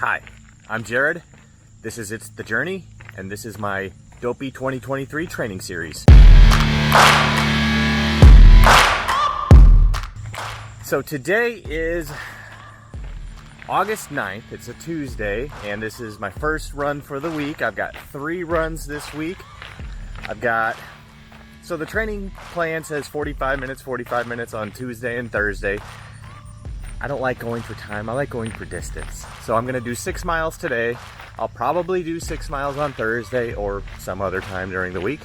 Hi, I'm Jared. This is It's the Journey, and this is my Dopey 2023 training series. So today is August 9th. It's a Tuesday, and this is my first run for the week. I've got 3 runs this week. So the training plan says 45 minutes on Tuesday and Thursday. I don't like going for time, I like going for distance. So I'm gonna do 6 miles today. I'll probably do 6 miles on Thursday or some other time during the week.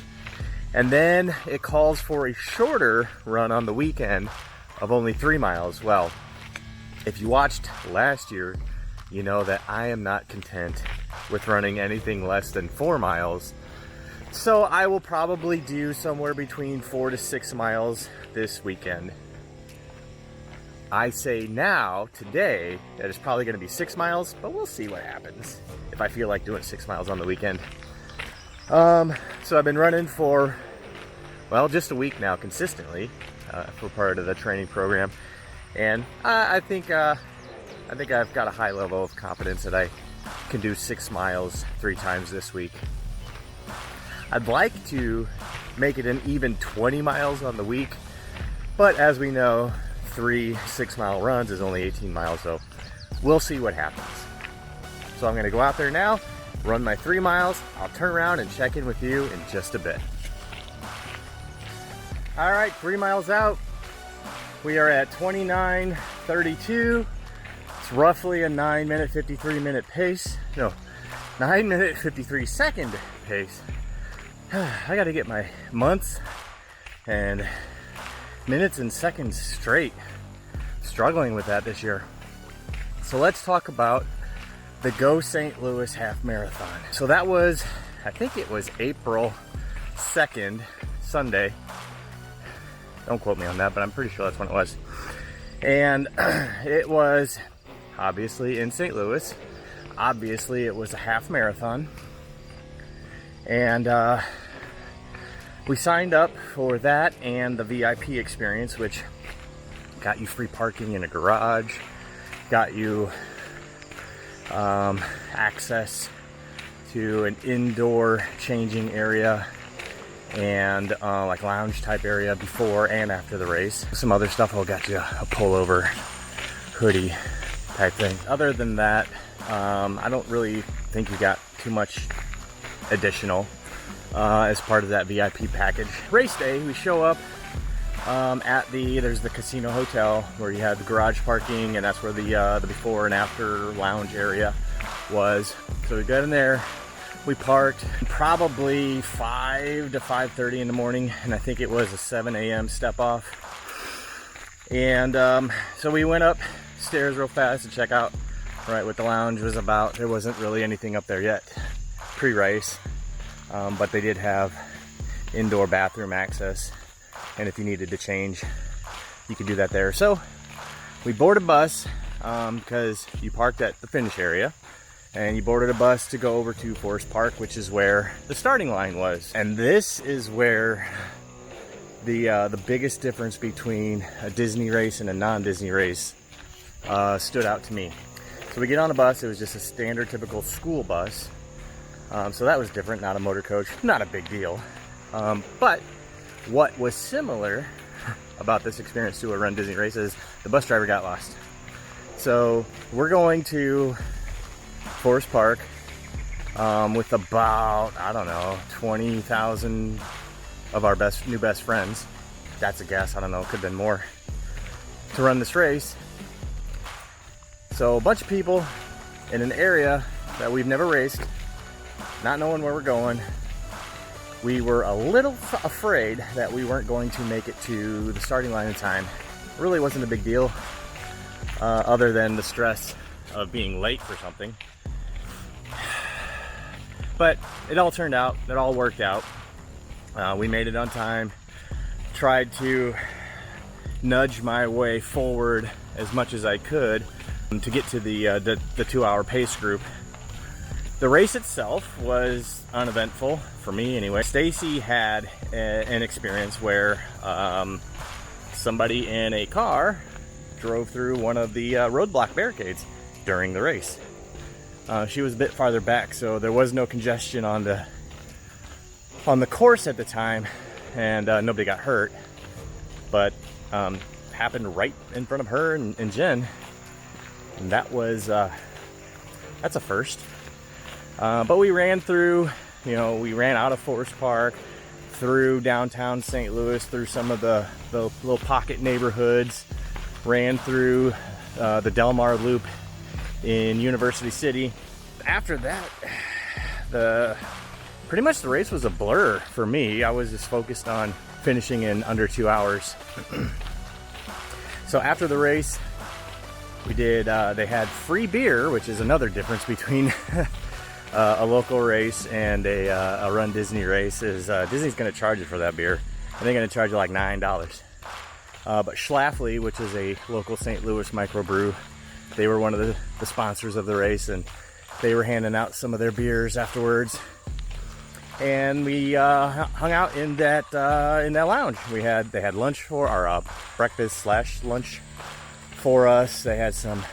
And then it calls for a shorter run on the weekend of only 3 miles. Well, if you watched last year, you know that I am not content with running anything less than 4 miles. So I will probably do somewhere between 4 to 6 miles this weekend. I say now, today, that it's probably gonna be 6 miles, but we'll see what happens if I feel like doing 6 miles on the weekend. So I've been running for, well, just a week now consistently for part of the training program. And I think I've got a high level of confidence that I can do 6 miles 3 times this week. I'd like to make it an even 20 miles on the week, but as we know, 3 6-mile runs is only 18 miles, so we'll see what happens. So I'm gonna go out there now, run my 3 miles. I'll turn around and check in with you in just a bit. All right, 3 miles out. We are at 29:32. It's roughly a 9-minute, 53-minute pace. No, 9-minute, 53-second pace. I gotta get my months and minutes and seconds straight. Struggling with that this year. So let's talk about the Go St. Louis Half Marathon. So that was, I think it was April 2nd, Sunday. Don't quote me on that, but I'm pretty sure that's when it was. And it was obviously in St. Louis. Obviously it was a half marathon. And we signed up for that and the VIP experience, which got you free parking in a garage, got you access to an indoor changing area and like lounge type area before and after the race. Some other stuff will get you a pullover, hoodie type thing. Other than that, I don't really think you got too much additional as part of that VIP package. Race day, we show up at there's the casino hotel where you had the garage parking, and that's where the before and after lounge area was. So we got in there, we parked probably 5 to 5:30 in the morning, and I think it was a 7 a.m. step off. And so we went upstairs real fast to check out right what the lounge was about. There wasn't really anything up there yet pre-race. But they did have indoor bathroom access, and if you needed to change, you could do that there. So we boarded a bus because you parked at the finish area, and you boarded a bus to go over to Forest Park, which is where the starting line was. And this is where the biggest difference between a Disney race and a non-Disney race stood out to me. So we get on a bus. It was just a standard typical school bus. So that was different, not a motor coach, not a big deal. But what was similar about this experience to a Run Disney race is the bus driver got lost. So we're going to Forest Park with about, I don't know, 20,000 of our new best friends. That's a guess, I don't know, it could have been more, to run this race. So a bunch of people in an area that we've never raced, not knowing where we're going. We were a little afraid that we weren't going to make it to the starting line in time. It really wasn't a big deal, other than the stress of being late for something. But it all turned out, it all worked out. We made it on time, tried to nudge my way forward as much as I could to get to the 2-hour pace group. The race itself was uneventful, for me anyway. Stacy had an experience where somebody in a car drove through one of the roadblock barricades during the race. She was a bit farther back, so there was no congestion on the course at the time, and nobody got hurt. But happened right in front of her and Jen, and that was that's a first. But we ran through, we ran out of Forest Park, through downtown St. Louis, through some of the little pocket neighborhoods, ran through the Del Mar Loop in University City. After that, pretty much the race was a blur for me. I was just focused on finishing in under 2 hours. So after the race, we did, they had free beer, which is another difference between a local race and a Run Disney race, is Disney's gonna charge you for that beer, and they're gonna charge you like $9. But Schlafly, which is a local St. Louis microbrew, they were one of the sponsors of the race, and they were handing out some of their beers afterwards. And we hung out in that lounge. They had lunch for our breakfast / lunch for us. They had some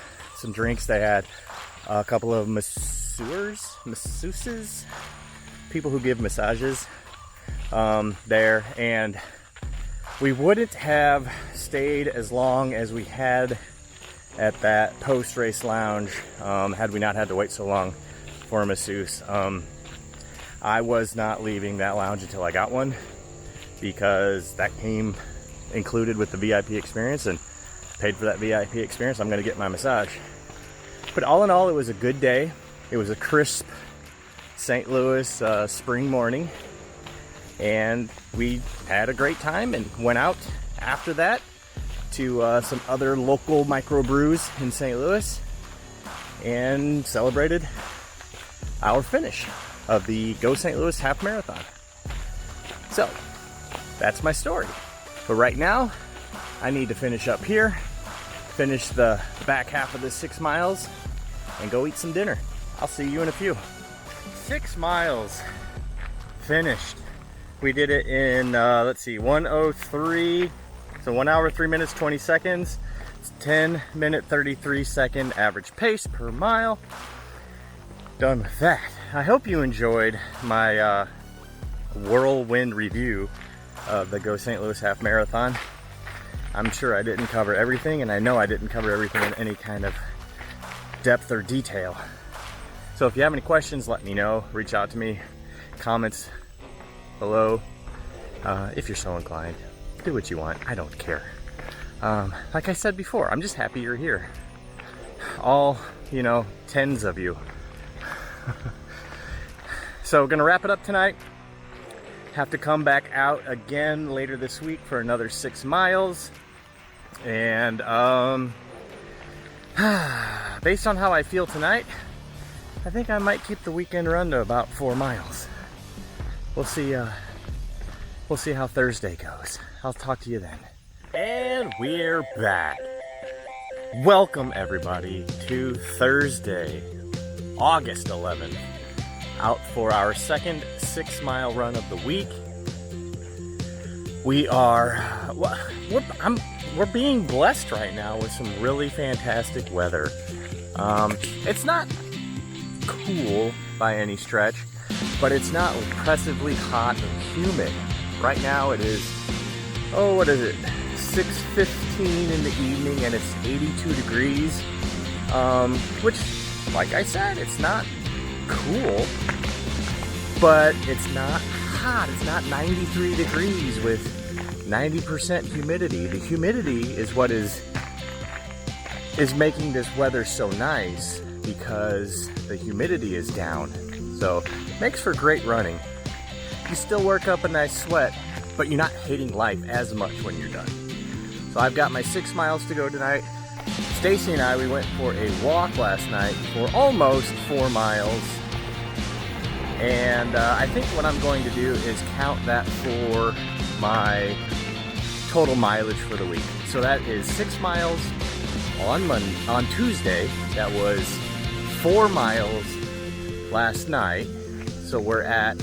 drinks. They had a couple of masseuses, people who give massages there, and we wouldn't have stayed as long as we had at that post-race lounge had we not had to wait so long for a masseuse. I was not leaving that lounge until I got one, because that came included with the VIP experience, and paid for that VIP experience. I'm going to get my massage. But all in all, it was a good day. It was a crisp St. Louis spring morning, and we had a great time and went out after that to some other local microbrews in St. Louis and celebrated our finish of the Go St. Louis Half Marathon. So that's my story. But right now, I need to finish up here, finish the back half of this 6 miles, and go eat some dinner. I'll see you in a few. 6 miles finished. We did it in, 1:03, so 1 hour, 3 minutes, 20 seconds. It's 10-minute, 33-second average pace per mile. Done with that. I hope you enjoyed my whirlwind review of the Go St. Louis Half Marathon. I'm sure I didn't cover everything, and I know I didn't cover everything in any kind of depth or detail. So if you have any questions, let me know. Reach out to me. Comments below. If you're so inclined, do what you want. I don't care. Like I said before, I'm just happy you're here. All, tens of you. So gonna wrap it up tonight. Have to come back out again later this week for another 6 miles. And based on how I feel tonight, I think I might keep the weekend run to about 4 miles. We'll see how Thursday goes. I'll talk to you then. And we're back. Welcome everybody to Thursday, August 11th, out for our second 6 mile run of the week. We're being blessed right now with some really fantastic weather. It's not cool by any stretch, but it's not oppressively hot and humid. Right now it is, 6:15 in the evening, and it's 82 degrees, which, like I said, it's not cool, but it's not hot. It's not 93 degrees with 90% humidity. The humidity is what is making this weather so nice, because the humidity is down. So makes for great running. You still work up a nice sweat, but you're not hating life as much when you're done. So I've got my 6 miles to go tonight. Stacy and I, we went for a walk last night for almost 4 miles. And I think what I'm going to do is count that for my total mileage for the week. So that is 6 miles on Tuesday. That was 4 miles last night. So we're at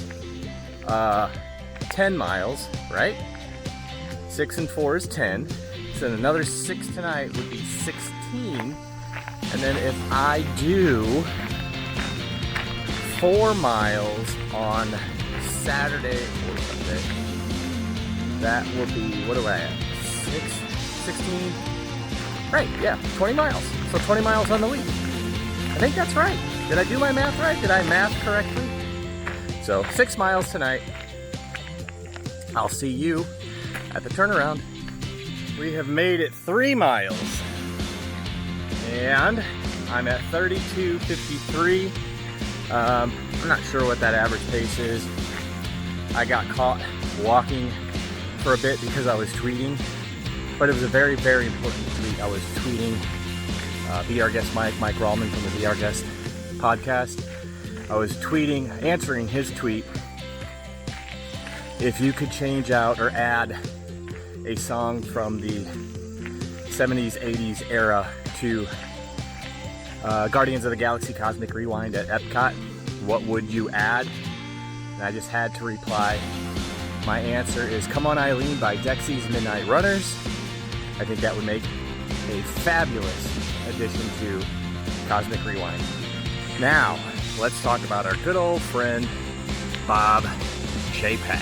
10 miles, right? 6 and 4 is 10. So another 6 tonight would be 16. And then if I do 4 miles on Saturday or Sunday. That will be, what do I have? 16? Right, yeah, 20 miles. So 20 miles on the week. I think that's right. Did I do my math right? Did I math correctly? So 6 miles tonight. I'll see you at the turnaround. We have made it 3 miles. And I'm at 32:53. I'm not sure what that average pace is. I got caught walking for a bit because I was tweeting, but it was a very, very important tweet. I was tweeting Be Our Guest Mike Rallman from the Be Our Guest podcast. I was tweeting, answering his tweet, if you could change out or add a song from the 70s, 80s era to Guardians of the Galaxy Cosmic Rewind at Epcot, what would you add? And I just had to reply. My answer is Come On Eileen by Dexy's Midnight Runners. I think that would make a fabulous addition to Cosmic Rewind. Now, let's talk about our good old friend, Bob Chapek.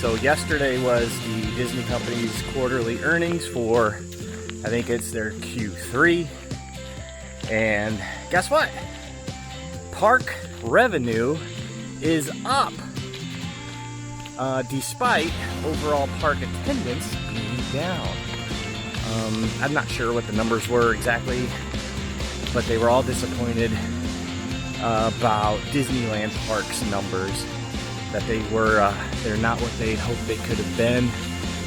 So yesterday was the Disney Company's quarterly earnings for, I think it's their Q3. And guess what? Park revenue is up, despite overall park attendance being down. I'm not sure what the numbers were exactly, but they were all disappointed about Disneyland Parks numbers, that they're not what they hoped they could have been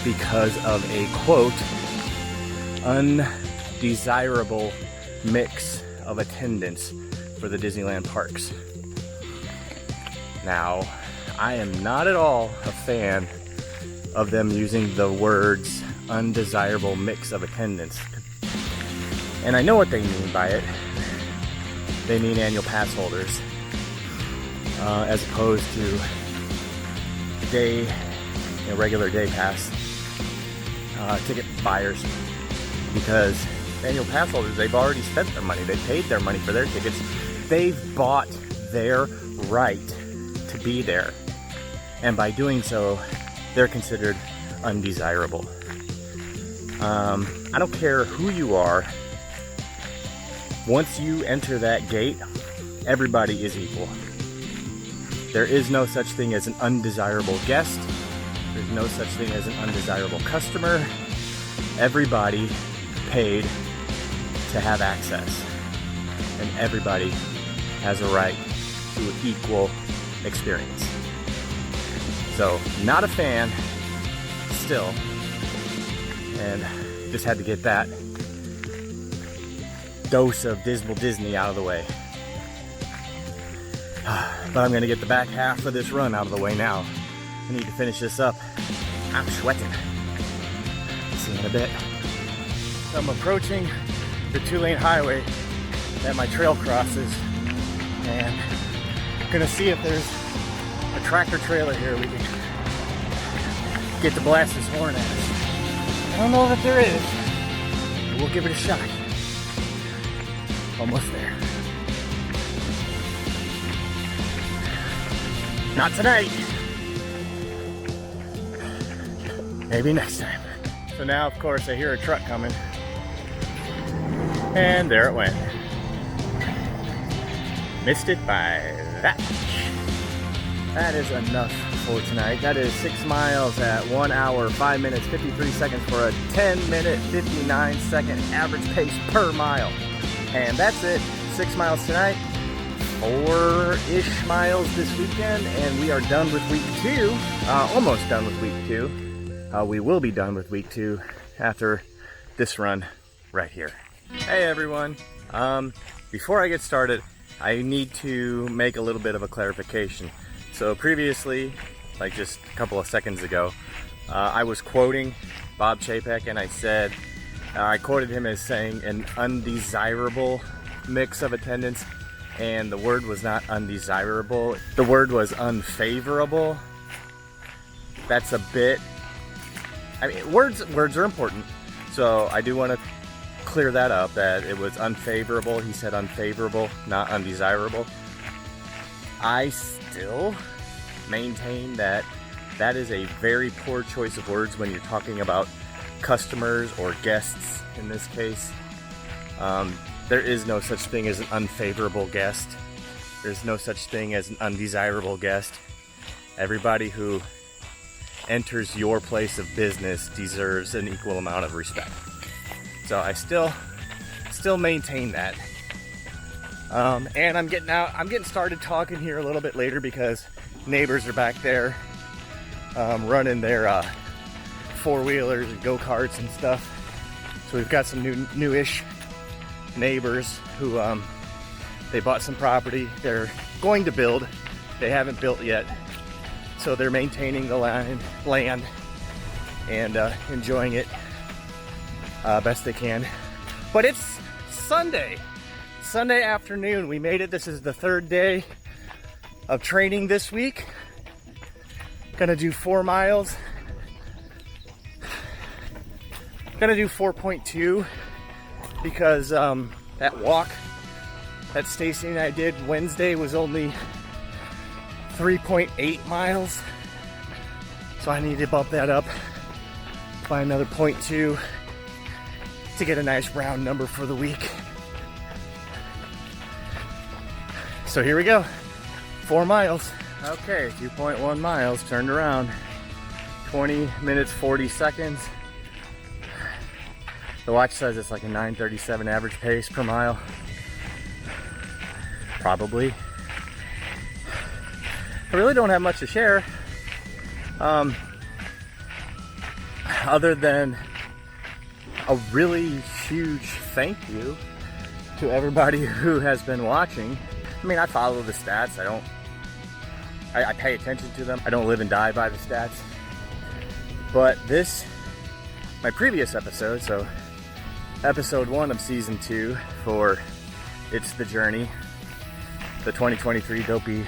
because of a, quote, undesirable mix of attendance for the Disneyland parks. Now, I am not at all a fan of them using the words undesirable mix of attendance. And I know what they mean by it. They mean annual pass holders, as opposed to regular day pass ticket buyers, because annual pass holders, they've already spent their money. They paid their money for their tickets. They've bought their right to be there. And by doing so, they're considered undesirable. I don't care who you are. Once you enter that gate, everybody is equal. There is no such thing as an undesirable guest. There's no such thing as an undesirable customer. Everybody paid to have access, and everybody has a right to an equal experience. So, not a fan still, and just had to get that dose of dismal Disney out of the way. But I'm gonna get the back half of this run out of the way now. I need to finish this up. I'm sweating. See you in a bit. I'm approaching the 2-lane highway that my trail crosses, and I'm gonna see if there's a tractor trailer here we can get to blast his horn at us. I don't know that there is, but we'll give it a shot. Almost there. Not tonight. Maybe next time. So now, of course, I hear a truck coming. And there it went. Missed it by that much. That is enough for tonight. That is 6 miles at 1 hour, 5 minutes, 53 seconds for a 10-minute, 59-second average pace per mile. And that's it. 6 miles tonight. 4-ish miles this weekend, and we are done with week 2. Almost done with week 2. We will be done with week 2 after this run right here. Hey everyone. Before I get started, I need to make a little bit of a clarification. So previously, like just a couple of seconds ago, I was quoting Bob Chapek, and I said, I quoted him as saying an undesirable mix of attendance. And the word was not undesirable. The word was unfavorable. That's a bit, I mean, words are important. So I do want to clear that up, that it was unfavorable. He said unfavorable, not undesirable. I still maintain that that is a very poor choice of words when you're talking about customers or guests in this case. There is no such thing as an unfavorable guest. There's no such thing as an undesirable guest. Everybody who enters your place of business deserves an equal amount of respect. So I still maintain that. And I'm getting started talking here a little bit later because neighbors are back there running their four-wheelers and go-karts and stuff. So we've got some newish neighbors who they bought some property. They're going to build. They haven't built yet. So they're maintaining the land and enjoying it best they can. But it's Sunday afternoon. We made it. This is the third day of training this week. Gonna do 4 miles. Gonna do 4.2 because that walk that Stacy and I did Wednesday was only 3.8 miles. So I need to bump that up by another 0.2 to get a nice round number for the week. So here we go, 4 miles. Okay, 2.1 miles, turned around. 20 minutes, 40 seconds. The watch says it's like a 9:37 average pace per mile. Probably. I really don't have much to share. Other than a really huge thank you to everybody who has been watching. I mean, I follow the stats. I pay attention to them. I don't live and die by the stats. But my previous episode, so episode 1 of season 2 for It's the Journey, the 2023 Dopey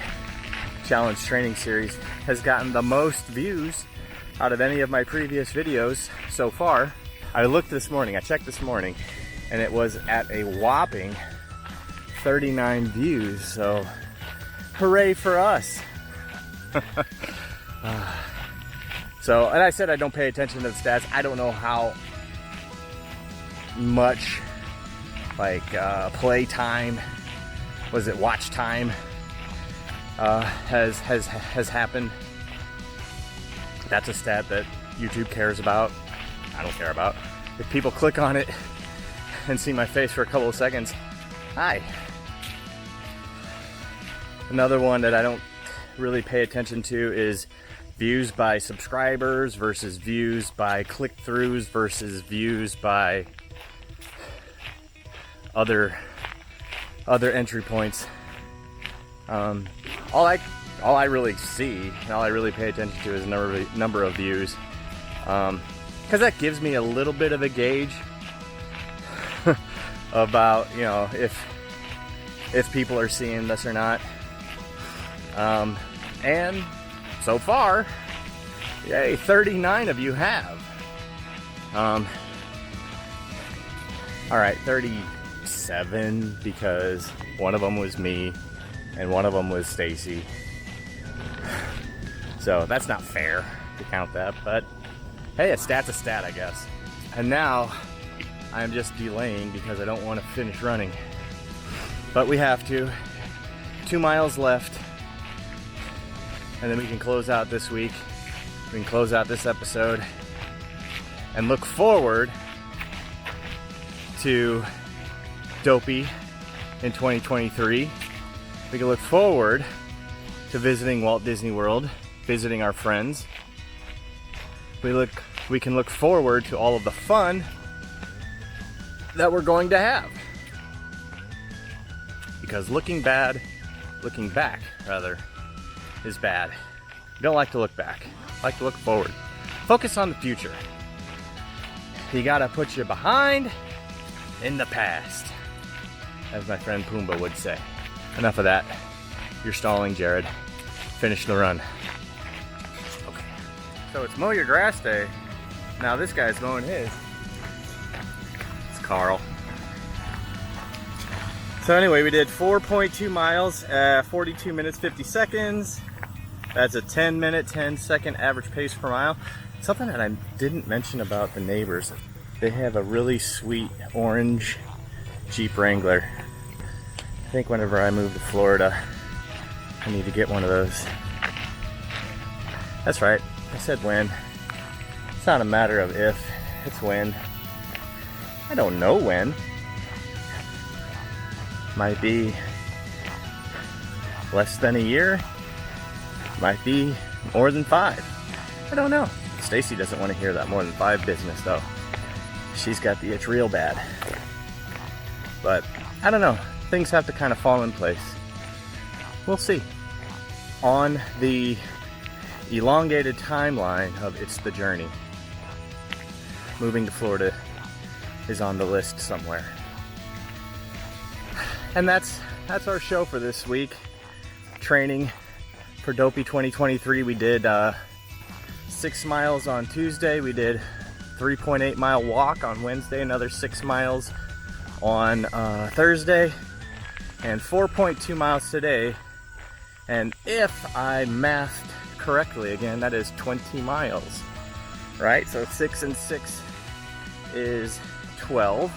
Challenge Training Series, has gotten the most views out of any of my previous videos so far. I checked this morning, and it was at a whopping 39 views, so hooray for us. And I said I don't pay attention to the stats. I don't know how much play time, watch time has happened. That's a stat that YouTube cares about. I don't care about. If people click on it and see my face for a couple of seconds, hi. Another one that I don't really pay attention to is views by subscribers versus views by click-throughs versus views by other entry points. All I really see and all I really pay attention to is number of views, because that gives me a little bit of a gauge about, if people are seeing this or not. And so far, yay, 39 of you have. All right, 37, because one of them was me and one of them was Stacy. So that's not fair to count that, but hey, a stat's a stat, I guess. And now I'm just delaying because I don't want to finish running. But we have to. 2 miles left. And then we can close out this week. We can close out this episode and look forward to Dopey in 2023. We can look forward to visiting Walt Disney World, visiting our friends. We can look forward to all of the fun that we're going to have. Because looking back, is bad. You don't like to look back. I like to look forward. Focus on the future. You gotta put your behind in the past, as my friend Pumbaa would say. Enough of that. You're stalling, Jared. Finish the run. Okay. So it's mow your grass day. Now this guy's mowing his. It's Carl. So anyway, we did 4.2 miles at 42 minutes 50 seconds. That's a 10-minute, 10-second average pace per mile. Something that I didn't mention about the neighbors, they have a really sweet orange Jeep Wrangler. I think whenever I move to Florida, I need to get one of those. That's right, I said when. It's not a matter of if, it's when. I don't know when. Might be less than a year. Might be more than 5. I don't know. Stacy doesn't want to hear that more than 5 business though. She's got the itch real bad. But I don't know. Things have to kind of fall in place. We'll see. On the elongated timeline of It's the Journey, moving to Florida is on the list somewhere. And that's our show for this week. Training for Dopey 2023. We did 6 miles on Tuesday. We did 3.8 mile walk on Wednesday, another 6 miles on Thursday, and 4.2 miles today. And if I mathed correctly, again, that is 20 miles, right? So 6 and 6 is 12.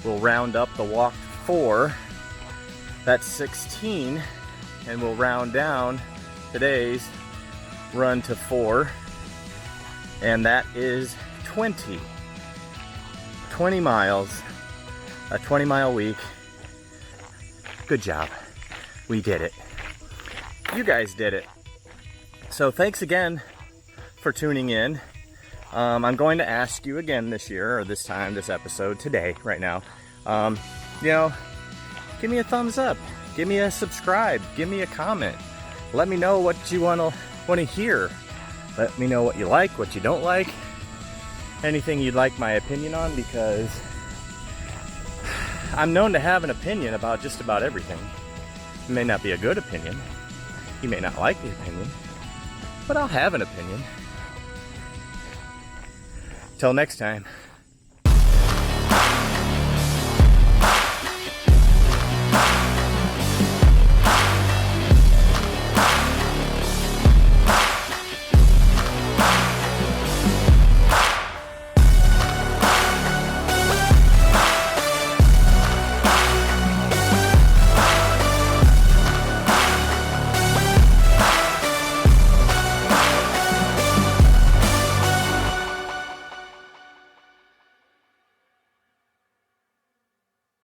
We'll round up the walk to 4. That's 16, and we'll round down today's run to 4, and that is 20 miles, a 20-mile week. Good job. We did it. You guys did it. So thanks again for tuning in. I'm going to ask you again this year, or this time, this episode, today, right now, give me a thumbs up, give me a subscribe, give me a comment. Let me know what you want to hear. Let me know what you like, what you don't like, anything you'd like my opinion on, because I'm known to have an opinion about just about everything. It may not be a good opinion. You may not like the opinion, but I'll have an opinion. Till next time.